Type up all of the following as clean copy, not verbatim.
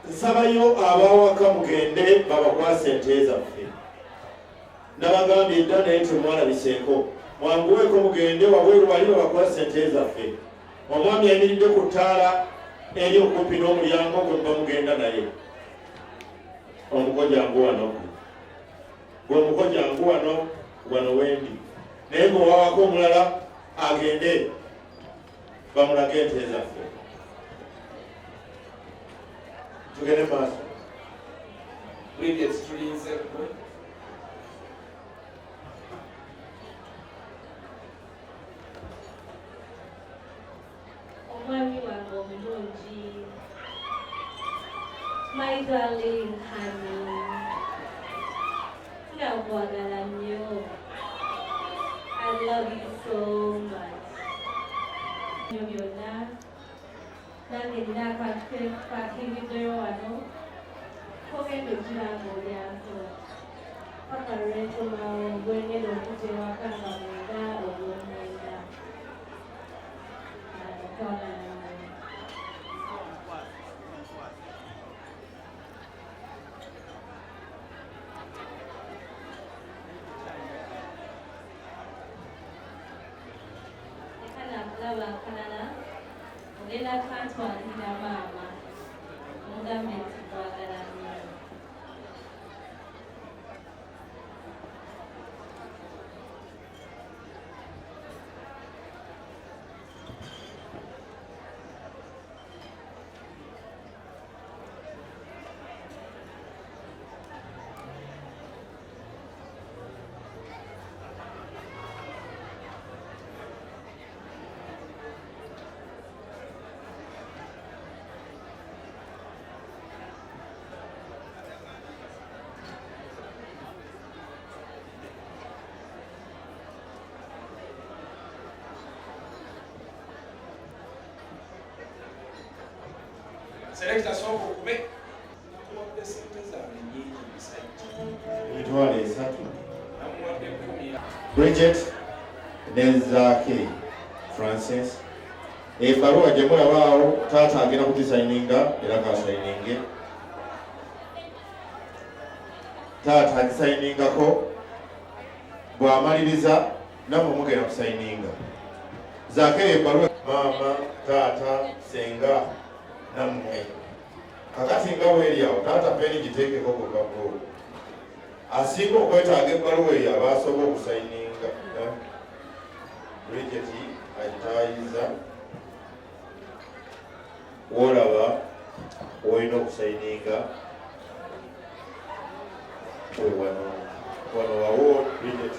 Nsabayo abawaka mugende babakwasa ente zaffe. Nabagambye dda naye temwalabiseeko. Mwanguweeko mugende wabweru wali babakwasa ente zaffe. Omwami ayimiridde ku ttaala eri okumpi n'omulyango gwe muba mugenda naye. Omuko jangu wano. Gwe omuko jangu wano wendi. Naye gwe wawako omulala agende bamulage ente zaffe. Tugende maaso. Previous tulinze kwe. Omwami wange omulungi. My darling honey. Nakwagala nnyo. I love you so much. Byonna. Nange nina akantu kakingiddeyo wano. Kogenda okiranga olyanko. Paka lw'enkomawo ngwengenda okujja ewaka nga mwenda olw'omwenda. Nakulaba akalala ogenda kantwalira maama omugambe nti twagala nnyo. Selector soko kube. Nakuwadde sente zange nnyingi musajja. Emitwalo esatu. Namuwadde 10. Bridget ne Zaake Francis. Ebbaluwa gye mulabaawo taata agenda kugisayininga era kasayininge. Taata agisayiningako bw'amaliriza nammwe mugenda kusayininga. Zaake ebbaluwa maama, taata, senga nammwe. Kakati nga bw'eri awo taata peni giteekeko ku kabbulu. Asinga okwetaaga ebbaluwa eyo aba asobola okusayininga. Bridget agitaayiza. W'olaba olina okusayininga wano wawo Bridget.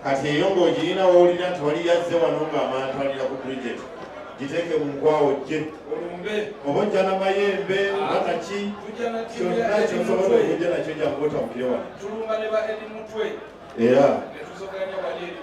Kati eyo ng'ogirina w'olina nti wali yazze wano ng'amantwalira ku Bridget. Giteeke mu nkwawo gye. Olumbe. Oba ojja n'amayembe, nakaki, kyonna ky'osobola okujja nakyo jangu otamukire wano. Tulumba ne ba eri mutwe. Era. Ne tusoganya wali eri